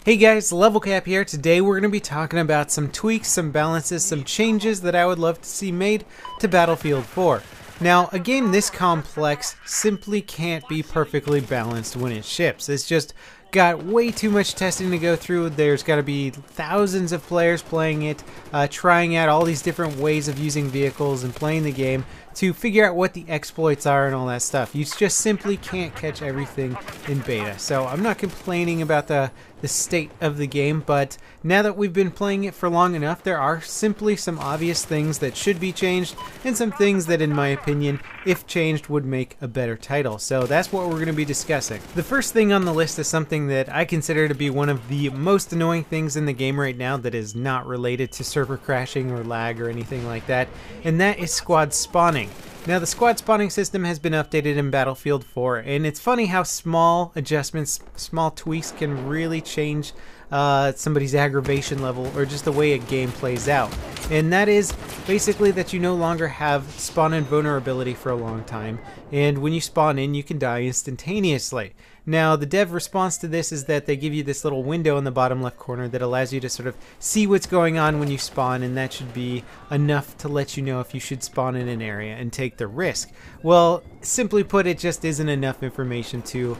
Hey guys, Level Cap here. Today we're going to be talking about some tweaks, some balances, some changes that I would love to see made to Battlefield 4. Now, a game this complex simply can't be perfectly balanced when it ships. It's just got way too much testing to go through. There's got to be thousands of players playing it, trying out all these different ways of using vehicles and playing the game to figure out what the exploits are and all that stuff. You just simply can't catch everything in beta. So I'm not complaining about the state of the game, but now that we've been playing it for long enough, there are simply some obvious things that should be changed and some things that, in my opinion, if changed, would make a better title. So that's what we're going to be discussing. The first thing on the list is something that I consider to be one of the most annoying things in the game right now that is not related to server crashing or lag or anything like that, and that is squad spawning. Now, the squad spawning system has been updated in Battlefield 4, and it's funny how small adjustments, small tweaks can really change somebody's aggravation level or just the way a game plays out. And that is basically that you no longer have spawn-in vulnerability for a long time, and when you spawn in, you can die instantaneously. Now, the dev response to this is that they give you this little window in the bottom left corner that allows you to sort of see what's going on when you spawn, and that should be enough to let you know if you should spawn in an area and take the risk. Well, simply put, it just isn't enough information to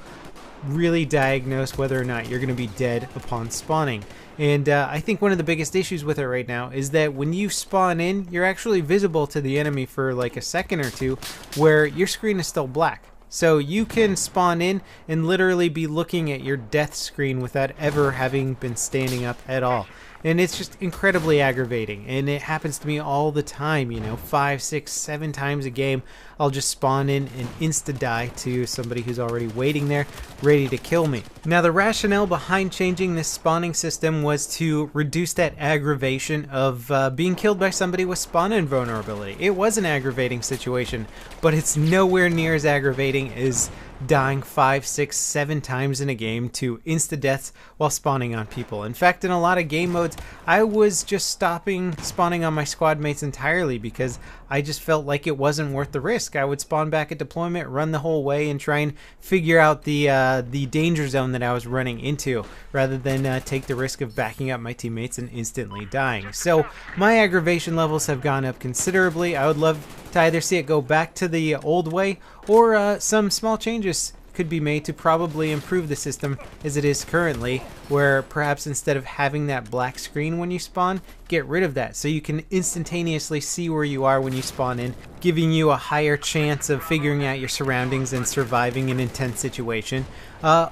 really diagnose whether or not you're going to be dead upon spawning. And I think one of the biggest issues with it right now is that when you spawn in, you're actually visible to the enemy for like a second or two where your screen is still black. So you can spawn in and literally be looking at your death screen without ever having been standing up at all. And it's just incredibly aggravating, and it happens to me all the time, you know, 5, 6, 7 times a game. I'll just spawn in and insta-die to somebody who's already waiting there, ready to kill me. Now, the rationale behind changing this spawning system was to reduce that aggravation of being killed by somebody with spawn-in vulnerability. It was an aggravating situation, but it's nowhere near as aggravating as dying 5, 6, 7 times in a game to insta-deaths while spawning on people. In fact, in a lot of game modes, I was just stopping spawning on my squad mates entirely because I just felt like it wasn't worth the risk. I would spawn back at deployment, run the whole way, and try and figure out the danger zone that I was running into, rather than take the risk of backing up my teammates and instantly dying. So my aggravation levels have gone up considerably. I would love to either see it go back to the old way, or some small changes could be made to probably improve the system as it is currently, where perhaps instead of having that black screen when you spawn, get rid of that so you can instantaneously see where you are when you spawn in, giving you a higher chance of figuring out your surroundings and surviving an intense situation.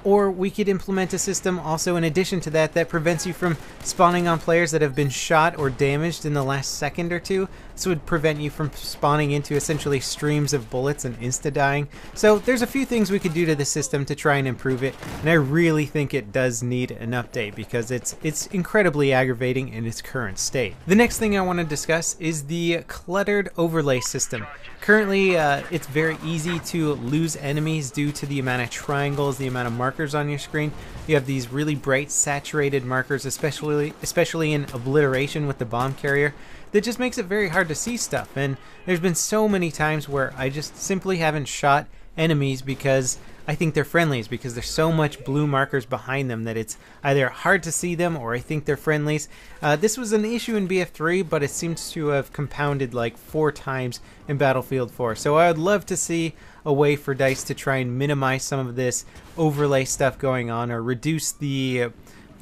Or we could implement a system also in addition to that that prevents you from spawning on players that have been shot or damaged in the last second or two. This would prevent you from spawning into essentially streams of bullets and insta-dying. So there's a few things we could do to the system to try and improve it, and I really think it does need an update because it's incredibly aggravating in its current state. The next thing I want to discuss is the cluttered overlay system. Currently, it's very easy to lose enemies due to the amount of triangles, the amount of markers on your screen. You have these really bright saturated markers, especially in obliteration with the bomb carrier, that just makes it very hard to see stuff. And there's been so many times where I just simply haven't shot enemies because I think they're friendlies, because there's so much blue markers behind them that it's either hard to see them or I think they're friendlies. This was an issue in BF3, but it seems to have compounded like 4 times in Battlefield 4. So I would love to see a way for DICE to try and minimize some of this overlay stuff going on, or reduce the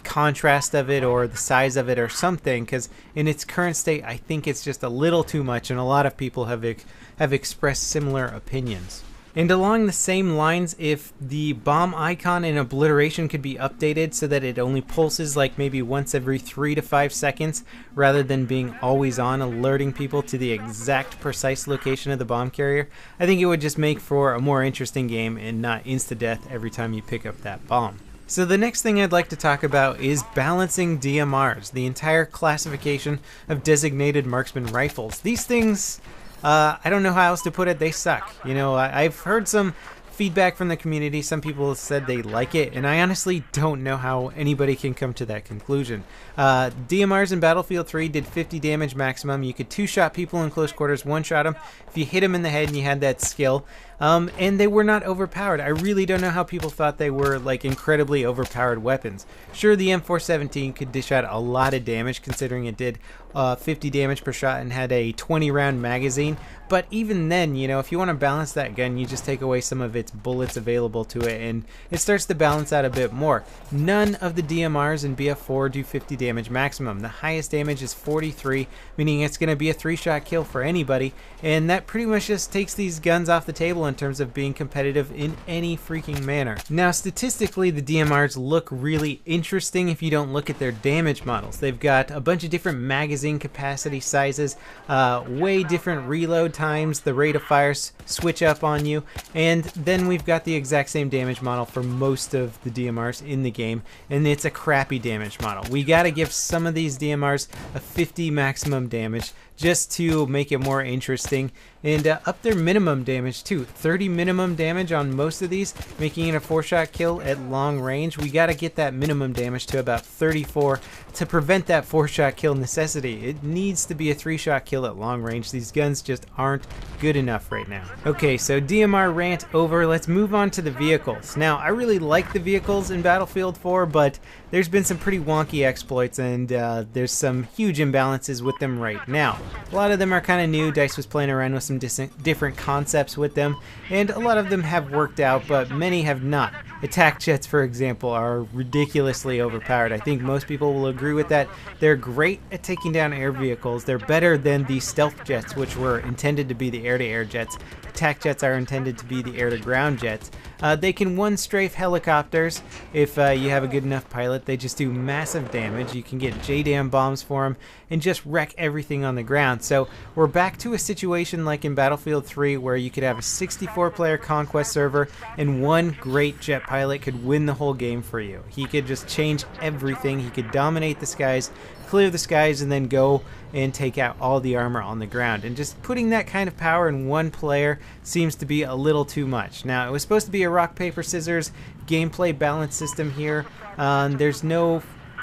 contrast of it or the size of it or something, because in its current state I think it's just a little too much, and a lot of people have expressed similar opinions. And along the same lines, if the bomb icon in obliteration could be updated so that it only pulses like maybe once every 3 to 5 seconds rather than being always on, alerting people to the exact precise location of the bomb carrier, I think it would just make for a more interesting game and not insta-death every time you pick up that bomb. So the next thing I'd like to talk about is balancing DMRs, the entire classification of designated marksman rifles. These things, I don't know how else to put it, they suck. You know, I've heard some feedback from the community, some people said they like it, and I honestly don't know how anybody can come to that conclusion. DMRs in Battlefield 3 did 50 damage maximum. You could two-shot people in close quarters, one-shot them if you hit them in the head and you had that skill. And they were not overpowered. I really don't know how people thought they were like incredibly overpowered weapons. Sure, the M417 could dish out a lot of damage considering it did 50 damage per shot and had a 20-round magazine. But even then, you know, if you want to balance that gun, you just take away some of its bullets available to it, and it starts to balance out a bit more. None of the DMRs in BF4 do 50 damage maximum. The highest damage is 43, meaning it's going to be a 3-shot kill for anybody, and that pretty much just takes these guns off the table in terms of being competitive in any freaking manner. Now, statistically, the DMRs look really interesting if you don't look at their damage models. They've got a bunch of different magazine capacity sizes, way different reload times, the rate of fire switch up on you, and then we've got the exact same damage model for most of the DMRs in the game, and it's a crappy damage model. We gotta give some of these DMRs a 50 maximum damage just to make it more interesting, and up their minimum damage too. 30 minimum damage on most of these, making it a 4-shot kill at long range. We gotta get that minimum damage to about 34 to prevent that 4-shot kill necessity. It needs to be a 3-shot kill at long range. These guns just aren't good enough right now. Okay, so DMR rant over. Let's move on to the vehicles. Now, I really like the vehicles in Battlefield 4, but there's been some pretty wonky exploits, and there's some huge imbalances with them right now. A lot of them are kind of new. DICE was playing around with some different concepts with them, and a lot of them have worked out, but many have not. Attack jets, for example, are ridiculously overpowered. I think most people will agree with that. They're great at taking down air vehicles. They're better than the stealth jets, which were intended to be the air-to-air jets. Attack jets are intended to be the air-to-ground jets. They can one-strafe helicopters if you have a good enough pilot. They just do massive damage. You can get JDAM bombs for them and just wreck everything on the ground. So we're back to a situation like in Battlefield 3 where you could have a 64-player conquest server and one great jet pilot could win the whole game for you. He could just change everything. He could dominate the skies, clear the skies, and then go and take out all the armor on the ground. And just putting that kind of power in one player seems to be a little too much. Now, it was supposed to be a rock, paper, scissors gameplay balance system here.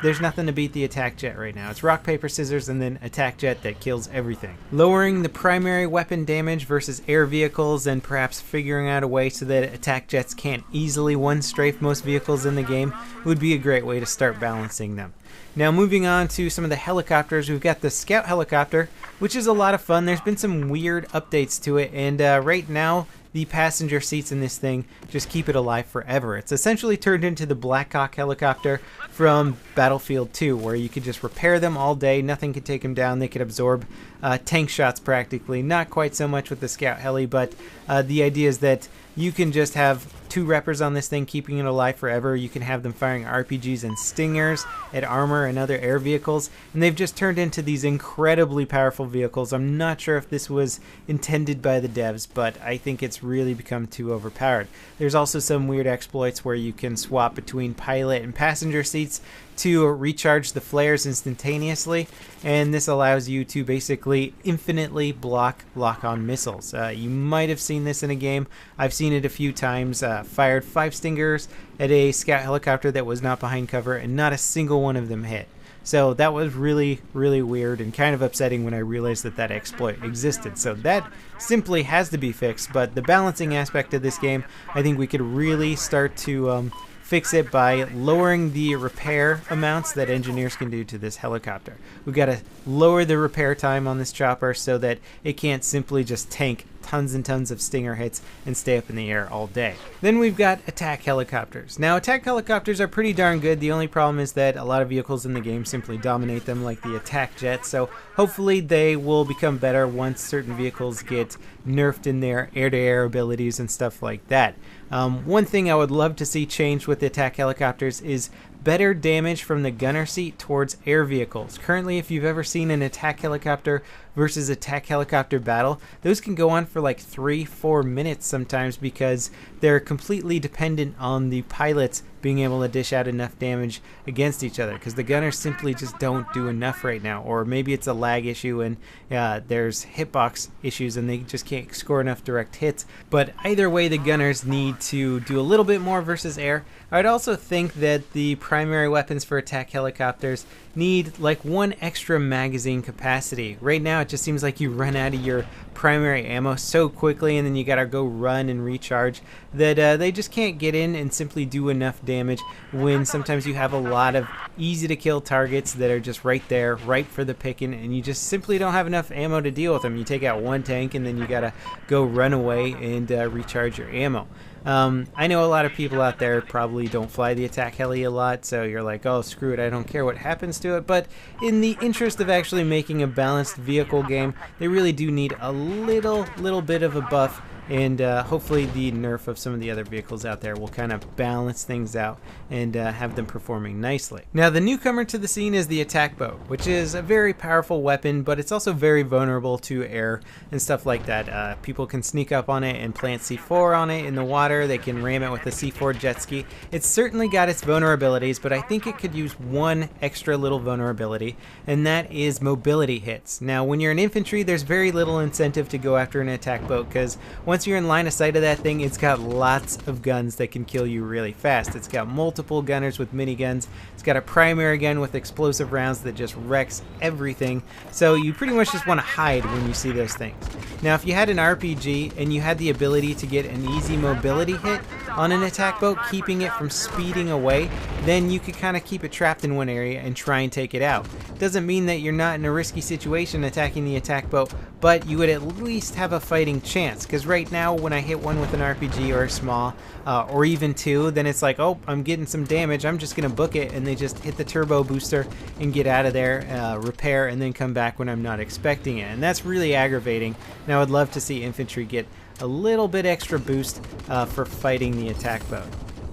There's nothing to beat the attack jet right now. It's rock, paper, scissors, and then attack jet that kills everything. Lowering the primary weapon damage versus air vehicles, and perhaps figuring out a way so that attack jets can't easily one-strafe most vehicles in the game would be a great way to start balancing them. Now, moving on to some of the helicopters, we've got the Scout helicopter, which is a lot of fun. There's been some weird updates to it, and right now, the passenger seats in this thing just keep it alive forever. It's essentially turned into the Black Hawk helicopter from Battlefield 2, where you could just repair them all day. Nothing could take them down. They could absorb tank shots practically. Not quite so much with the Scout heli, but the idea is that you can just have 2 reppers on this thing, keeping it alive forever. You can have them firing RPGs and stingers at armor and other air vehicles, and they've just turned into these incredibly powerful vehicles. I'm not sure if this was intended by the devs, but I think it's really become too overpowered. There's also some weird exploits where you can swap between pilot and passenger seats to recharge the flares instantaneously, and this allows you to basically infinitely block lock-on missiles. You might have seen this in a game. I've seen it a few times. Fired 5 stingers at a Scout helicopter that was not behind cover, and not a single one of them hit. So that was really, really weird and kind of upsetting when I realized that that exploit existed. So that simply has to be fixed, but the balancing aspect of this game, I think we could really start to fix it by lowering the repair amounts that engineers can do to this helicopter. We've got to lower the repair time on this chopper so that it can't simply just tank tons and tons of stinger hits and stay up in the air all day. Then we've got attack helicopters. Now, attack helicopters are pretty darn good. The only problem is that a lot of vehicles in the game simply dominate them, like the attack jet, so hopefully they will become better once certain vehicles get nerfed in their air-to-air abilities and stuff like that. One thing I would love to see changed with the attack helicopters is better damage from the gunner seat towards air vehicles. Currently, if you've ever seen an attack helicopter versus attack helicopter battle, those can go on for like 3-4 minutes sometimes because they're completely dependent on the pilots being able to dish out enough damage against each other, because the gunners simply just don't do enough right now. Or maybe it's a lag issue and there's hitbox issues and they just can't score enough direct hits. But either way, the gunners need to do a little bit more versus air. I'd also think that the primary weapons for attack helicopters need like one extra magazine capacity. Right now it just seems like you run out of your primary ammo so quickly, and then you gotta go run and recharge, that they just can't get in and simply do enough damage when sometimes you have a lot of easy to kill targets that are just right there, ripe for the picking, and you just simply don't have enough ammo to deal with them. You take out one tank and then you gotta go run away and recharge your ammo. I know a lot of people out there probably don't fly the attack heli a lot, so you're like, oh, screw it, I don't care what happens to it. But in the interest of actually making a balanced vehicle game, they really do need a little bit of a buff, and hopefully the nerf of some of the other vehicles out there will kind of balance things out and have them performing nicely. Now, the newcomer to the scene is the attack boat, which is a very powerful weapon, but it's also very vulnerable to air and stuff like that. People can sneak up on it and plant C4 on it in the water. They can ram it with a C4 jet ski. It's certainly got its vulnerabilities, but I think it could use one extra little vulnerability, and that is mobility hits. Now, when you're in infantry, there's very little incentive to go after an attack boat, because once you're in line of sight of that thing, it's got lots of guns that can kill you really fast. It's got multiple gunners with miniguns. It's got a primary gun with explosive rounds that just wrecks everything. So you pretty much just want to hide when you see those things. Now, if you had an RPG and you had the ability to get an easy mobility hit on an attack boat, keeping it from speeding away, then you could kind of keep it trapped in one area and try and take it out. Doesn't mean that you're not in a risky situation attacking the attack boat, but you would at least have a fighting chance, because right now when I hit one with an RPG or a small or even two, then it's like, oh, I'm getting some damage, I'm just gonna book it, and they just hit the turbo booster and get out of there, repair, and then come back when I'm not expecting it, and that's really aggravating. Now I'd love to see infantry get a little bit extra boost for fighting the attack boat.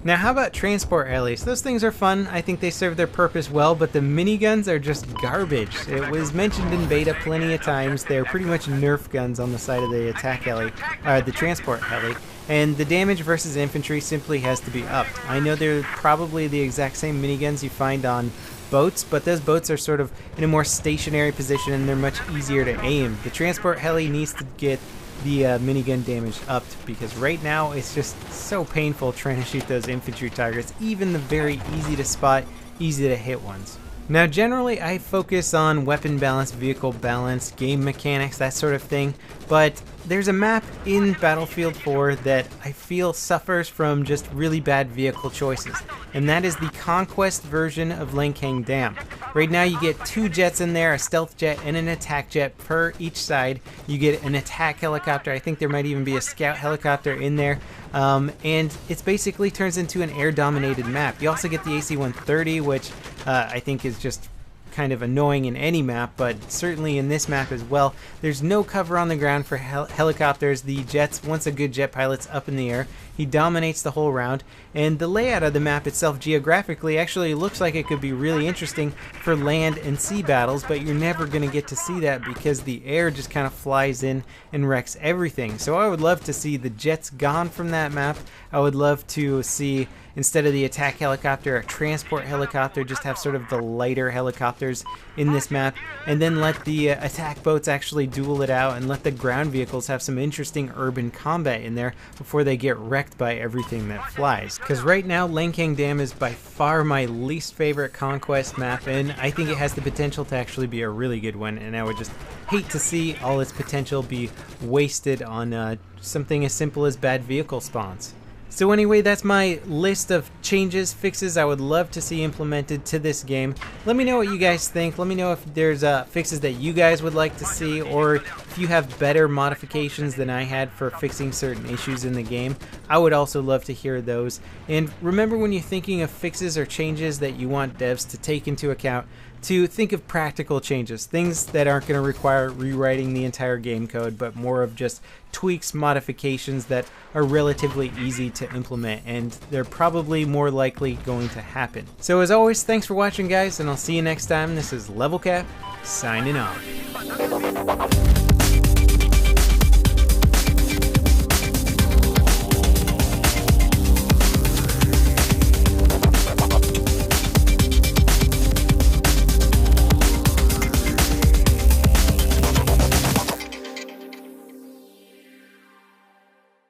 Now, how about transport helis? Those things are fun. I think they serve their purpose well, but the miniguns are just garbage. It was mentioned in beta plenty of times. They're pretty much Nerf guns on the side of the attack heli, the transport heli, and the damage versus infantry simply has to be upped. I know they're probably the exact same miniguns you find on boats, but those boats are sort of in a more stationary position and they're much easier to aim. The transport heli needs to get the minigun damage upped, because right now it's just so painful trying to shoot those infantry targets, even the very easy to spot, easy to hit ones. Now, generally I focus on weapon balance, vehicle balance, game mechanics, that sort of thing, but there's a map in Battlefield 4 that I feel suffers from just really bad vehicle choices, and that is the Conquest version of Langkang Dam. Right now you get two jets in there, a stealth jet and an attack jet per each side. You get an attack helicopter, I think there might even be a scout helicopter in there, and it basically turns into an air-dominated map. You also get the AC-130, which I think is just kind of annoying in any map, but certainly in this map as well. There's no cover on the ground for helicopters. The jets, once a good jet pilot's up in the air, he dominates the whole round, and the layout of the map itself geographically actually looks like it could be really interesting for land and sea battles, but you're never going to get to see that because the air just kind of flies in and wrecks everything. So I would love to see the jets gone from that map. I would love to see, instead of the attack helicopter, a transport helicopter, just have sort of the lighter helicopters in this map, and then let the attack boats actually duel it out and let the ground vehicles have some interesting urban combat in there before they get wrecked by everything that flies. Because right now Langkang Dam is by far my least favorite Conquest map, and I think it has the potential to actually be a really good one, and I would just hate to see all its potential be wasted on something as simple as bad vehicle spawns. So anyway, that's my list of changes, fixes I would love to see implemented to this game. Let me know what you guys think. Let me know if there's fixes that you guys would like to see, or if you have better modifications than I had for fixing certain issues in the game. I would also love to hear those. And remember, when you're thinking of fixes or changes that you want devs to take into account, to think of practical changes, things that aren't going to require rewriting the entire game code, but more of just tweaks, modifications that are relatively easy to implement, and they're probably more likely going to happen. So as always, thanks for watching, guys, and I'll see you next time. This is Level Cap, signing off.